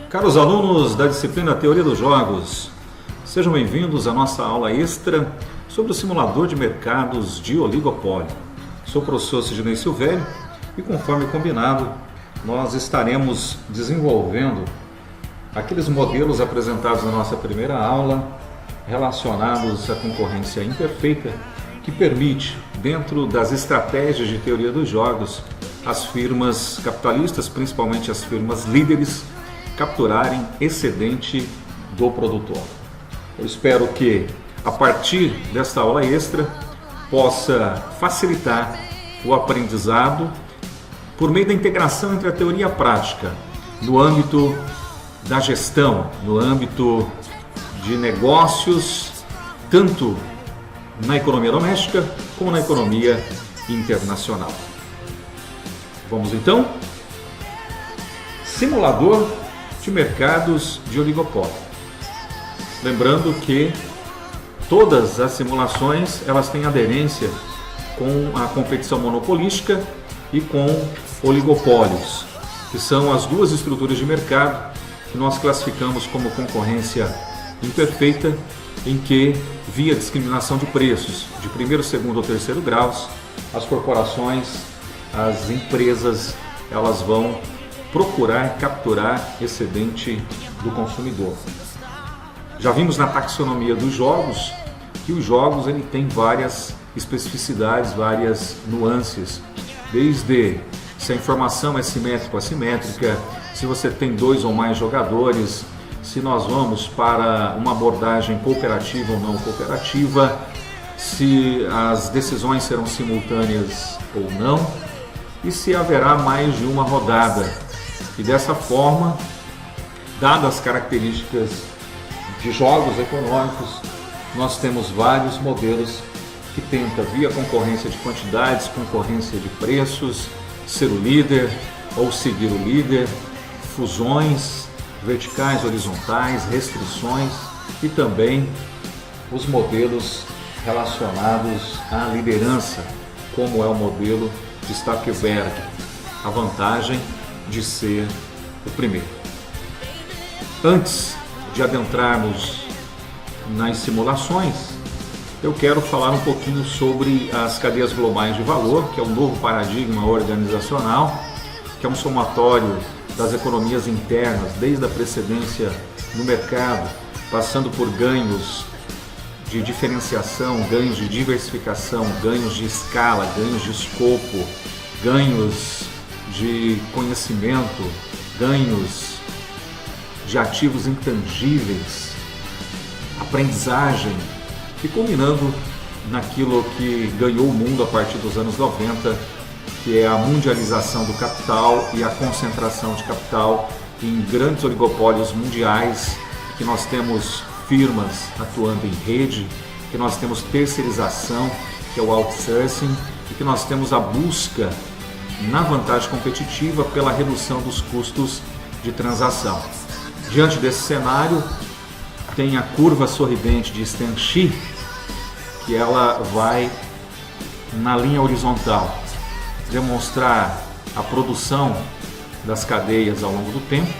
Caros alunos da disciplina Teoria dos Jogos, sejam bem-vindos à nossa aula extra sobre o simulador de mercados de oligopólio. Sou o professor Sidney Silvério e, conforme combinado, nós estaremos desenvolvendo aqueles modelos apresentados na nossa primeira aula relacionados à concorrência imperfeita, que permite, dentro das estratégias de teoria dos jogos, as firmas capitalistas, principalmente as firmas líderes, capturarem excedente do produtor. Eu espero que, a partir desta aula extra, possa facilitar o aprendizado por meio da integração entre a teoria e a prática, no âmbito da gestão, no âmbito de negócios, tanto na economia doméstica como na economia internacional. Vamos então? Simulador de mercados de oligopólio. Lembrando que todas as simulações elas têm aderência com a competição monopolística e com oligopólios, que são as duas estruturas de mercado que nós classificamos como concorrência imperfeita, em que, via discriminação de preços de primeiro, segundo ou terceiro graus, as corporações, as empresas, elas vão procurar capturar excedente do consumidor. Já vimos na taxonomia dos jogos que os jogos ele tem várias especificidades, várias nuances, desde se a informação é simétrica ou assimétrica, se você tem dois ou mais jogadores, se nós vamos para uma abordagem cooperativa ou não cooperativa, se as decisões serão simultâneas ou não, e se haverá mais de uma rodada. E dessa forma, dadas as características de jogos econômicos, nós temos vários modelos que tentam, via concorrência de quantidades, concorrência de preços, ser o líder ou seguir o líder, fusões verticais, horizontais, restrições e também os modelos relacionados à liderança, como é o modelo de Stackelberg, a vantagem de ser o primeiro. Antes de adentrarmos nas simulações, eu quero falar um pouquinho sobre as cadeias globais de valor, que é um novo paradigma organizacional, que é um somatório das economias internas, desde a precedência no mercado, passando por ganhos de diferenciação, ganhos de diversificação, ganhos de escala, ganhos de escopo, ganhos de conhecimento, ganhos de ativos intangíveis, aprendizagem, e culminando naquilo que ganhou o mundo a partir dos anos 90, que é a mundialização do capital e a concentração de capital em grandes oligopólios mundiais, que nós temos firmas atuando em rede, que nós temos terceirização, que é o outsourcing, e que nós temos a busca na vantagem competitiva pela redução dos custos de transação. Diante desse cenário, tem a curva sorridente de Stanchi, que ela vai na linha horizontal demonstrar a produção das cadeias ao longo do tempo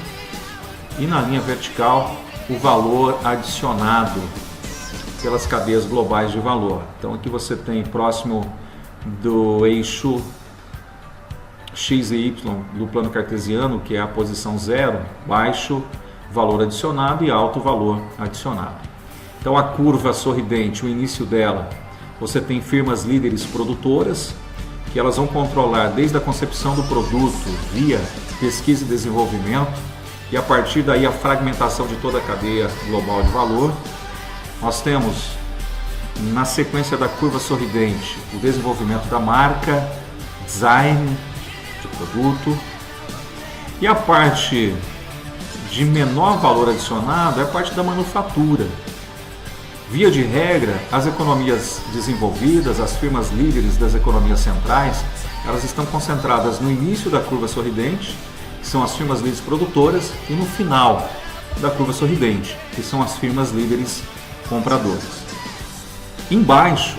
e na linha vertical o valor adicionado pelas cadeias globais de valor. Então aqui você tem próximo do eixo X e Y do plano cartesiano, que é a posição zero, baixo valor adicionado e alto valor adicionado. Então a curva sorridente, o início dela, você tem firmas líderes produtoras, que elas vão controlar desde a concepção do produto via pesquisa e desenvolvimento, e a partir daí a fragmentação de toda a cadeia global de valor. Nós temos, na sequência da curva sorridente, o desenvolvimento da marca, design de produto, e a parte de menor valor adicionado é a parte da manufatura. Via de regra, as economias desenvolvidas, as firmas líderes das economias centrais, elas estão concentradas no início da curva sorridente, que são as firmas líderes produtoras, e no final da curva sorridente, que são as firmas líderes compradoras. Embaixo,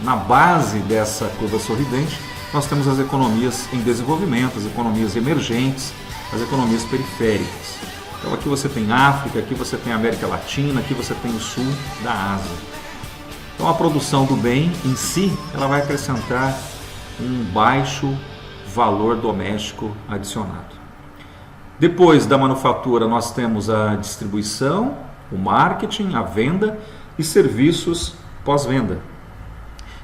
na base dessa curva sorridente, nós temos as economias em desenvolvimento, as economias emergentes, as economias periféricas. Então aqui você tem África, aqui você tem América Latina, aqui você tem o sul da Ásia. Então a produção do bem em si, ela vai acrescentar um baixo valor doméstico adicionado. Depois da manufatura nós temos a distribuição, o marketing, a venda e serviços pós-venda.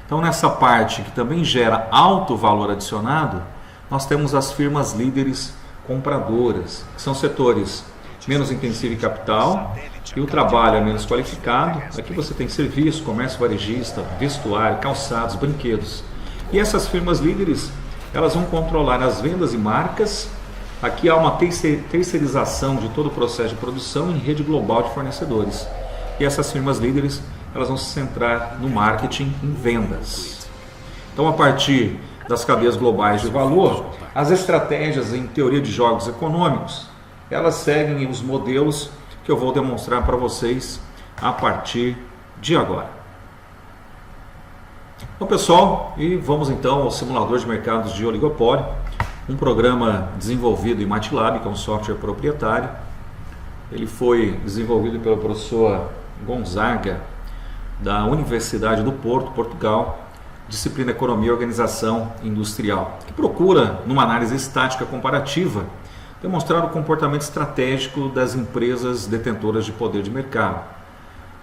Então nessa parte que também gera alto valor adicionado, nós temos as firmas líderes compradoras, que são setores menos intensivo em capital e o trabalho é menos qualificado. Aqui você tem serviço, comércio varejista, vestuário, calçados, brinquedos. E essas firmas líderes, elas vão controlar as vendas e marcas. Aqui há uma terceirização de todo o processo de produção em rede global de fornecedores. E essas firmas líderes, elas vão se centrar no marketing em vendas. Então, a partir das cadeias globais de valor, as estratégias em teoria de jogos econômicos, elas seguem os modelos que eu vou demonstrar para vocês a partir de agora. Bom, pessoal, e vamos então ao simulador de mercados de oligopólio, um programa desenvolvido em MATLAB, que é um software proprietário. Ele foi desenvolvido pelo professor Gonzaga, da Universidade do Porto, Portugal, disciplina Economia e Organização Industrial, que procura, numa análise estática comparativa, demonstrar o comportamento estratégico das empresas detentoras de poder de mercado.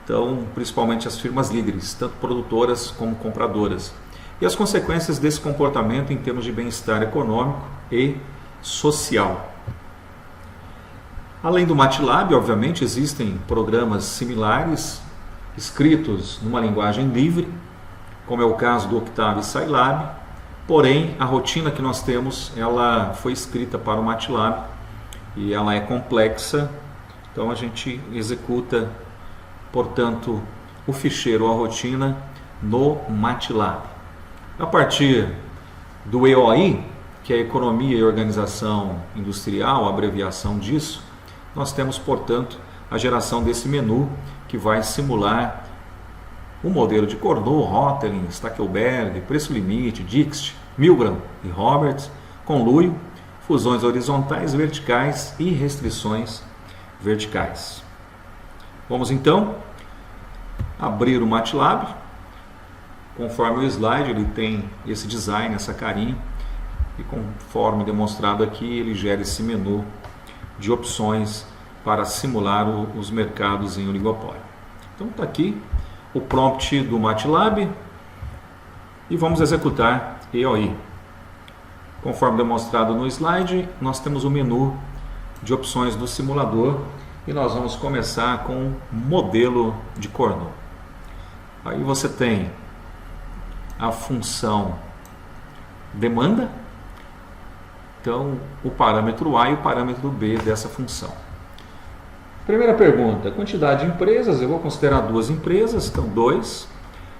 Então, principalmente as firmas líderes, tanto produtoras como compradoras. E as consequências desse comportamento em termos de bem-estar econômico e social. Além do MATLAB, obviamente, existem programas similares, escritos numa linguagem livre, como é o caso do Octave e Scilab. Porém, a rotina que nós temos, ela foi escrita para o MATLAB e ela é complexa, então a gente executa, portanto, o ficheiro ou a rotina no MATLAB. A partir do EOI, que é Economia e Organização Industrial, a abreviação disso, nós temos, portanto, a geração desse menu que vai simular o modelo de Cournot, Hotelling, Stackelberg, preço limite, Dixt, Milgram e Roberts, conluio, fusões horizontais, verticais e restrições verticais. Vamos então abrir o MATLAB. Conforme o slide, ele tem esse design, essa carinha, e conforme demonstrado aqui, ele gera esse menu de opções para simular os mercados em oligopólio. Então está aqui o prompt do MATLAB e vamos executar EOI. Conforme demonstrado no slide, nós temos o menu de opções do simulador e nós vamos começar com o modelo de Cournot. Aí você tem a função demanda, então o parâmetro A e o parâmetro B dessa função. Primeira pergunta, quantidade de empresas, eu vou considerar duas empresas, então 2.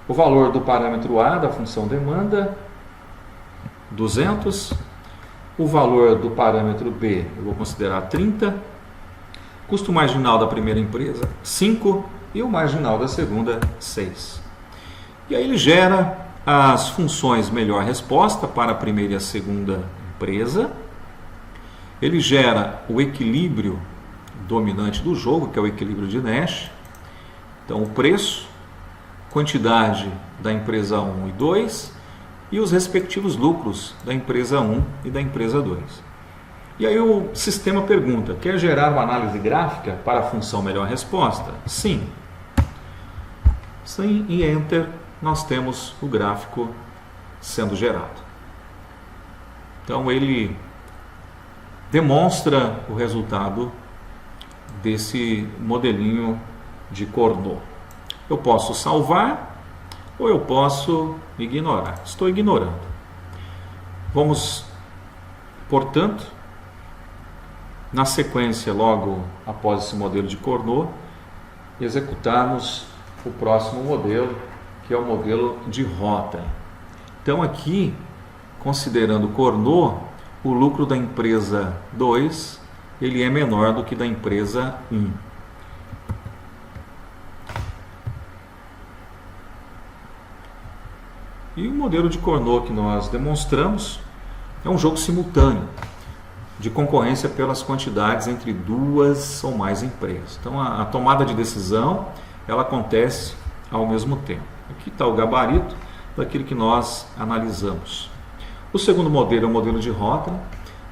O valor do parâmetro A da função demanda, 200. O valor do parâmetro B, eu vou considerar 30. Custo marginal da primeira empresa, 5. E o marginal da segunda, 6. E aí ele gera as funções melhor resposta para a primeira e a segunda empresa. Ele gera o equilíbrio dominante do jogo, que é o equilíbrio de Nash. Então, o preço, quantidade da empresa 1 e 2 e os respectivos lucros da empresa 1 e da empresa 2. E aí o sistema pergunta, quer gerar uma análise gráfica para a função melhor resposta? Sim. Sim, e Enter, nós temos o gráfico sendo gerado. Então, ele demonstra o resultado desse modelinho de Cournot. Eu posso salvar ou eu posso ignorar. Estou ignorando. Vamos, portanto, na sequência, logo após esse modelo de Cournot, executarmos o próximo modelo, que é o modelo de Hotelling. Então aqui, considerando Cournot, o lucro da empresa 2 ele é menor do que da empresa 1. E o modelo de Cournot que nós demonstramos é um jogo simultâneo. de concorrência pelas quantidades entre duas ou mais empresas. Então a tomada de decisão ela acontece ao mesmo tempo. Aqui está o gabarito daquilo que nós analisamos. O segundo modelo é o modelo de Rotary.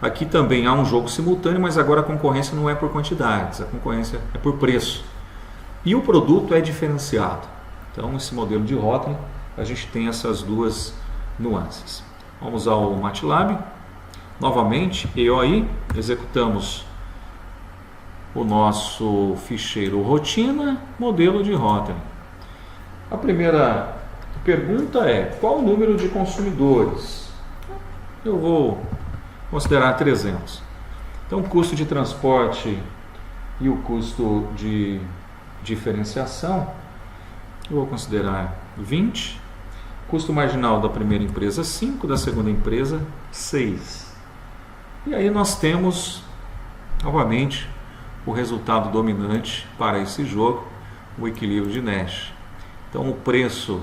Aqui também há um jogo simultâneo, mas agora a concorrência não é por quantidades, a concorrência é por preço. E o produto é diferenciado. Então esse modelo de Rotary a gente tem essas duas nuances. Vamos ao MATLAB. Novamente, EOI, executamos o nosso ficheiro rotina, modelo de Rotary. A primeira pergunta é: qual o número de consumidores? Eu vou considerar 300. Então, o custo de transporte e o custo de diferenciação, eu vou considerar 20. Custo marginal da primeira empresa, 5, da segunda empresa, 6. E aí nós temos, novamente, o resultado dominante para esse jogo, o equilíbrio de Nash. Então, o preço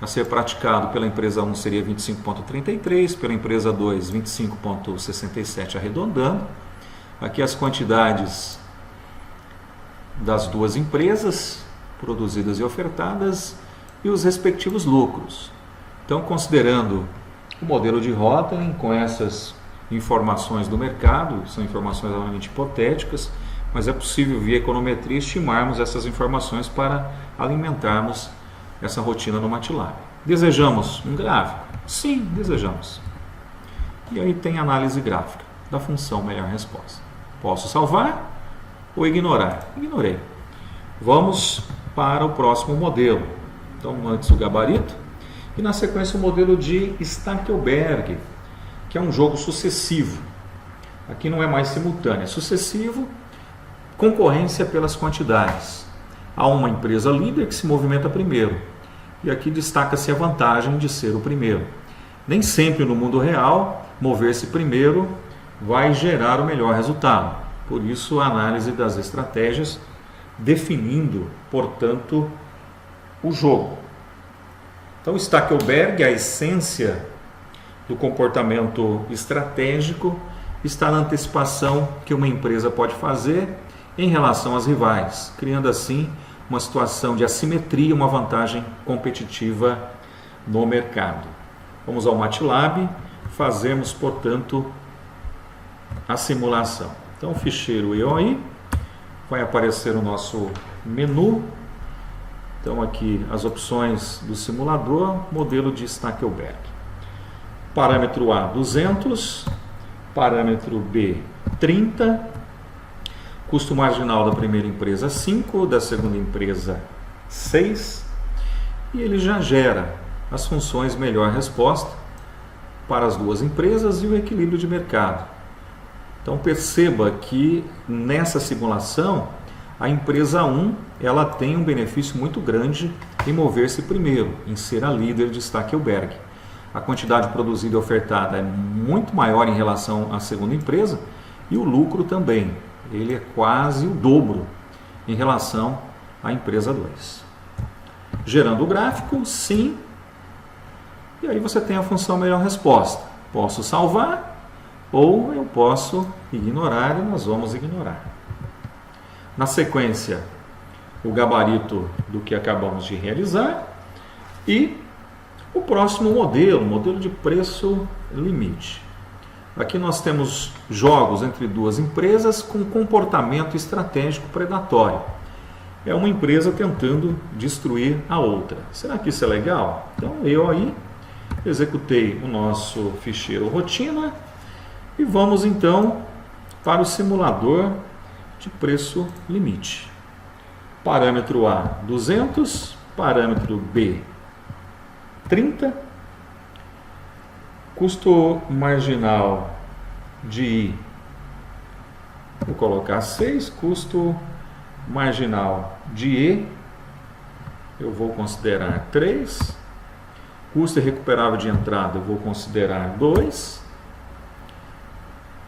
a ser praticado pela empresa 1 seria 25,33, pela empresa 2, 25,67, arredondando. Aqui as quantidades das duas empresas, produzidas e ofertadas, e os respectivos lucros. Então, considerando o modelo de Rotary com essas informações do mercado, são informações realmente hipotéticas, mas é possível via econometria estimarmos essas informações para alimentarmos essa rotina no MATLAB. Desejamos um gráfico? Sim, desejamos. E aí tem análise gráfica da função melhor resposta. Posso salvar ou ignorar? Ignorei. Vamos para o próximo modelo. Então, antes o gabarito e na sequência o modelo de Stackelberg, que é um jogo sucessivo. Aqui não é mais simultâneo, é sucessivo, concorrência pelas quantidades. Há uma empresa líder que se movimenta primeiro, e aqui destaca-se a vantagem de ser o primeiro. Nem sempre no mundo real, mover-se primeiro vai gerar o melhor resultado. Por isso, a análise das estratégias, definindo, portanto, o jogo. Então, Stackelberg, a essência do comportamento estratégico, está na antecipação que uma empresa pode fazer em relação às rivais, criando assim uma situação de assimetria, uma vantagem competitiva no mercado. Vamos ao MATLAB, fazemos, portanto, a simulação. Então, o ficheiro EOI, vai aparecer o nosso menu. Então, aqui as opções do simulador, modelo de Stackelberg. Parâmetro A, 200, parâmetro B, 30, custo marginal da primeira empresa, 5, da segunda empresa, 6, e ele já gera as funções melhor resposta para as duas empresas e o equilíbrio de mercado. Então, perceba que nessa simulação, a empresa 1 ela tem um benefício muito grande em mover-se primeiro, em ser a líder de Stackelberg. A quantidade produzida e ofertada é muito maior em relação à segunda empresa e o lucro também. Ele é quase o dobro em relação à empresa 2. Gerando o gráfico, sim. E aí você tem a função melhor resposta. Posso salvar ou eu posso ignorar e nós vamos ignorar. Na sequência, o gabarito do que acabamos de realizar e o próximo modelo, modelo de preço limite. Aqui nós temos jogos entre duas empresas com comportamento estratégico predatório. É uma empresa tentando destruir a outra. Será que isso é legal? Então eu aí executei o nosso ficheiro rotina e vamos então para o simulador de preço limite. Parâmetro A, 200, parâmetro B, 30, custo marginal de I, vou colocar 6, custo marginal de E, eu vou considerar 3, custo irrecuperável de entrada, eu vou considerar 2,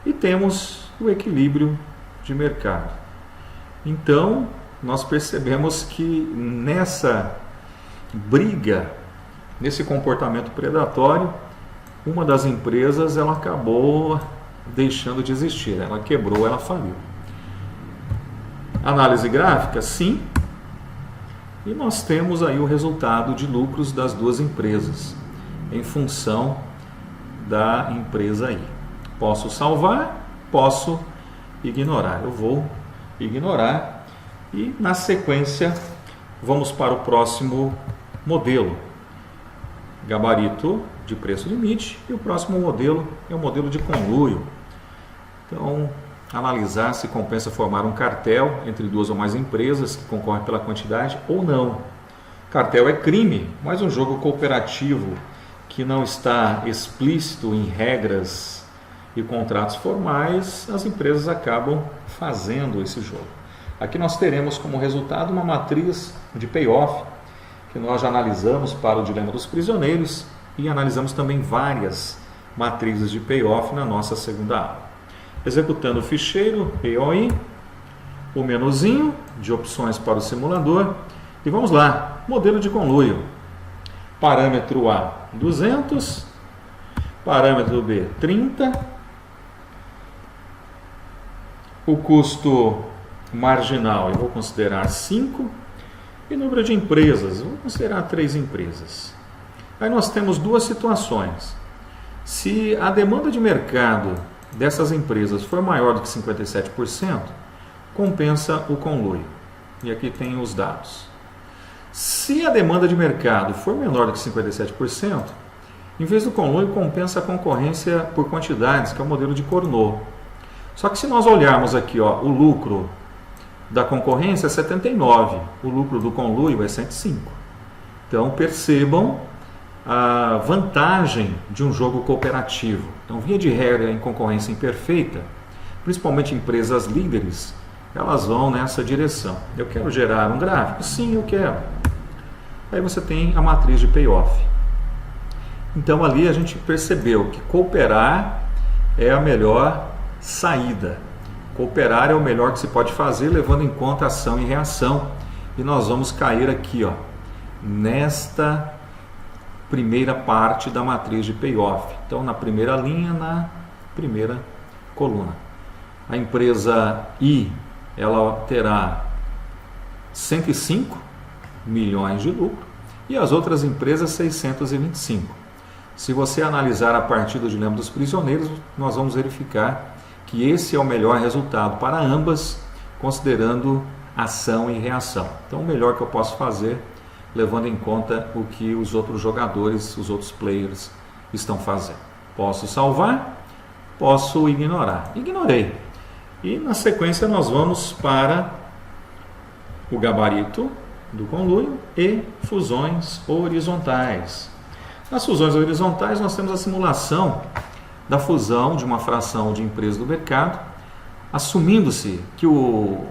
e temos o equilíbrio de mercado. Então, nós percebemos que nessa briga, nesse comportamento predatório, uma das empresas ela acabou deixando de existir, ela quebrou, ela faliu. Análise gráfica, sim. E nós temos aí o resultado de lucros das duas empresas, em função da empresa I. Posso salvar, posso ignorar. Eu vou ignorar e, na sequência, vamos para o próximo modelo. Gabarito de preço limite, e o próximo modelo é o modelo de conluio. Então, analisar se compensa formar um cartel entre duas ou mais empresas que concorrem pela quantidade ou não. Cartel é crime, mas um jogo cooperativo que não está explícito em regras e contratos formais, as empresas acabam fazendo esse jogo. Aqui nós teremos como resultado uma matriz de payoff, que nós já analisamos para o dilema dos prisioneiros e analisamos também várias matrizes de payoff na nossa segunda aula. Executando o ficheiro POI, o menuzinho de opções para o simulador e vamos lá, modelo de conluio. Parâmetro A 200, parâmetro B 30, o custo marginal eu vou considerar 5 e número de empresas, eu vou considerar 3 empresas. Aí nós temos duas situações. Se a demanda de mercado dessas empresas for maior do que 57%, compensa o conluio. E aqui tem os dados. Se a demanda de mercado for menor do que 57%, em vez do conluio, compensa a concorrência por quantidades, que é o modelo de Cournot. Só que se nós olharmos aqui, o lucro da concorrência é 79, o lucro do conluio é 105. Então percebam a vantagem de um jogo cooperativo. Então, via de regra, em concorrência imperfeita, principalmente empresas líderes, elas vão nessa direção. Eu quero gerar um gráfico? Sim, eu quero. Aí você tem a matriz de payoff. Então, ali a gente percebeu que cooperar é a melhor saída. Cooperar é o melhor que se pode fazer, levando em conta ação e reação. E nós vamos cair aqui, nesta primeira parte da matriz de payoff. Então, na primeira linha, na primeira coluna. A empresa I, ela terá 105 milhões de lucro e as outras empresas 625. Se você analisar a partir do dilema dos prisioneiros, nós vamos verificar que esse é o melhor resultado para ambas, considerando ação e reação. Então, o melhor que eu posso fazer, levando em conta o que os outros jogadores, os outros players estão fazendo. Posso salvar, posso ignorar. Ignorei. E na sequência nós vamos para o gabarito do conluio e fusões horizontais. Nas fusões horizontais nós temos a simulação da fusão de uma fração de empresas do mercado, assumindo-se que o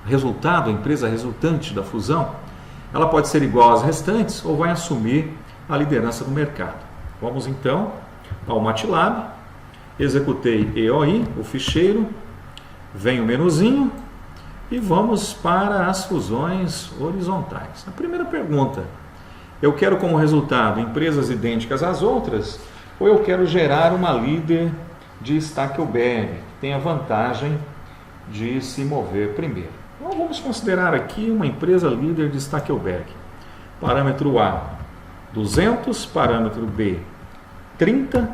resultado, a empresa resultante da fusão, ela pode ser igual às restantes ou vai assumir a liderança do mercado. Vamos então ao MATLAB, executei EOI, o ficheiro, vem o menuzinho e vamos para as fusões horizontais. A primeira pergunta, eu quero como resultado empresas idênticas às outras ou eu quero gerar uma líder de Stackelberg, que tem a vantagem de se mover primeiro? Então vamos considerar aqui uma empresa líder de Stackelberg. Parâmetro A 200, parâmetro B 30,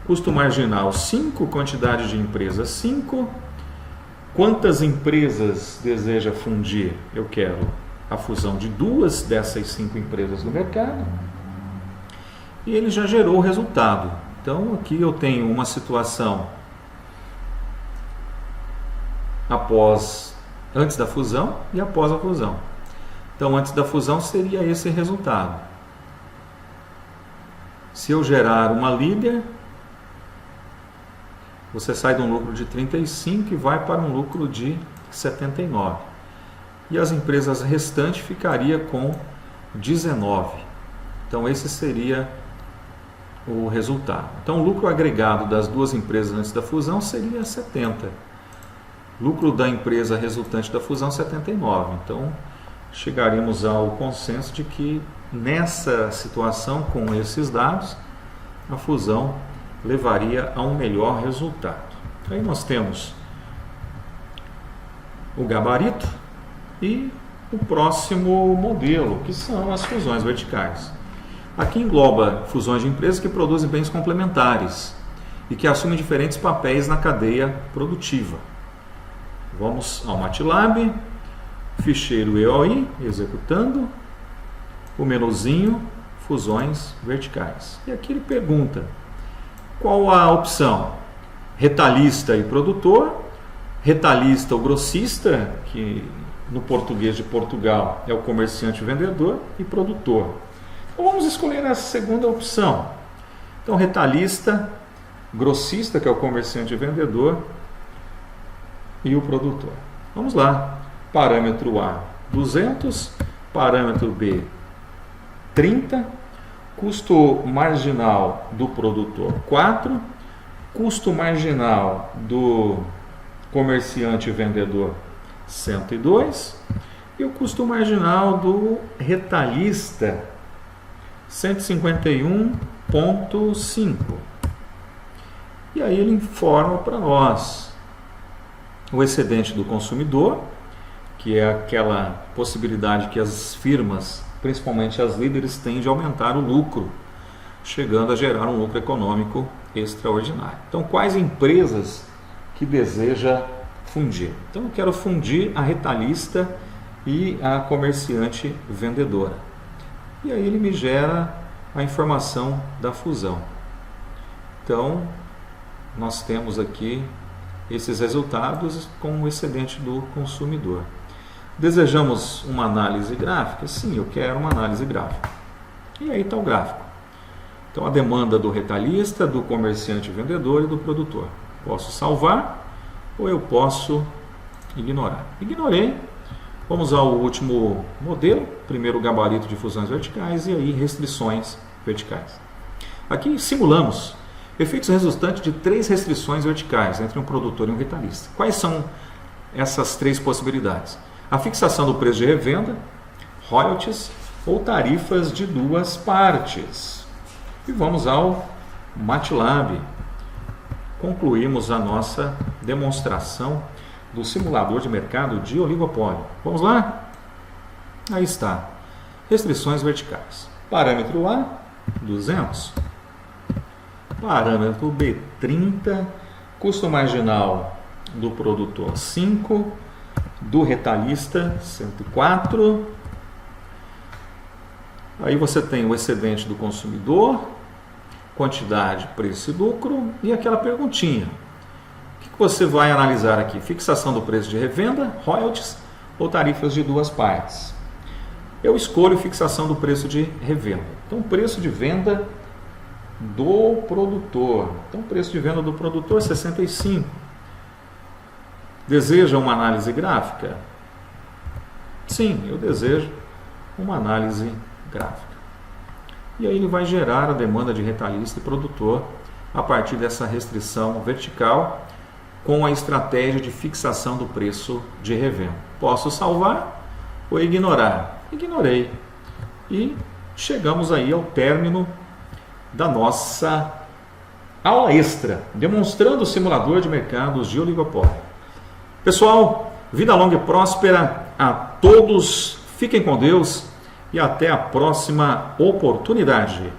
custo marginal 5, quantidade de empresas 5. Quantas empresas deseja fundir? Eu quero a fusão de 2 dessas 5 empresas do mercado. E ele já gerou o resultado. Então aqui eu tenho uma situação antes da fusão e após a fusão. Então antes da fusão seria esse resultado. Se eu gerar uma líder, você sai de um lucro de 35 e vai para um lucro de 79. E as empresas restantes ficaria com 19. Então esse seria o resultado. Então o lucro agregado das duas empresas antes da fusão seria 70. Lucro da empresa resultante da fusão 79. Então chegaremos ao consenso de que nessa situação, com esses dados, a fusão levaria a um melhor resultado. Aí nós temos o gabarito e o próximo modelo, que são as fusões verticais. Aqui engloba fusões de empresas que produzem bens complementares e que assumem diferentes papéis na cadeia produtiva. Vamos ao MATLAB, ficheiro EOI, executando, o menuzinho, fusões verticais. E aqui ele pergunta, qual a opção? Retalhista e produtor, retalhista ou grossista, que no português de Portugal é o comerciante vendedor, e produtor. Então vamos escolher a segunda opção. Então retalhista, grossista, que é o comerciante vendedor, e o produtor. Vamos lá. Parâmetro A, 200, parâmetro B, 30, custo marginal do produtor, 4, custo marginal do comerciante vendedor, 102, e o custo marginal do retalhista, 151,5. E aí ele informa para nós o excedente do consumidor, que é aquela possibilidade que as firmas, principalmente as líderes, têm de aumentar o lucro, chegando a gerar um lucro econômico extraordinário. Então, quais empresas que deseja fundir? Então, eu quero fundir a retalhista e a comerciante vendedora. E aí ele me gera a informação da fusão. Então, nós temos aqui esses resultados com o excedente do consumidor. Desejamos uma análise gráfica? Sim, eu quero uma análise gráfica. E aí está o gráfico. Então, a demanda do retalhista, do comerciante vendedor e do produtor. Posso salvar ou eu posso ignorar. Ignorei. Vamos ao último modelo, primeiro gabarito de fusões verticais e aí restrições verticais. Aqui simulamos efeitos resultantes de 3 restrições verticais entre um produtor e um retalhista. Quais são essas 3 possibilidades? A fixação do preço de revenda, royalties ou tarifas de 2 partes. E vamos ao MATLAB. Concluímos a nossa demonstração do simulador de mercado de oligopólio. Vamos lá? Aí está. Restrições verticais. Parâmetro A, 200. Parâmetro B, 30. Custo marginal do produtor, 5. Do retalhista, 104. Aí você tem o excedente do consumidor, quantidade, preço e lucro, e aquela perguntinha. O que você vai analisar aqui? Fixação do preço de revenda, royalties ou tarifas de 2 partes? Eu escolho fixação do preço de revenda. Então, preço de venda do produtor. Então, preço de venda do produtor, 65. Deseja uma análise gráfica? Sim, eu desejo uma análise gráfica. E aí ele vai gerar a demanda de retalhista e produtor a partir dessa restrição vertical com a estratégia de fixação do preço de revenda. Posso salvar ou ignorar? Ignorei. E chegamos aí ao término da nossa aula extra, demonstrando o simulador de mercados de oligopólio. Pessoal, vida longa e próspera a todos, fiquem com Deus e até a próxima oportunidade.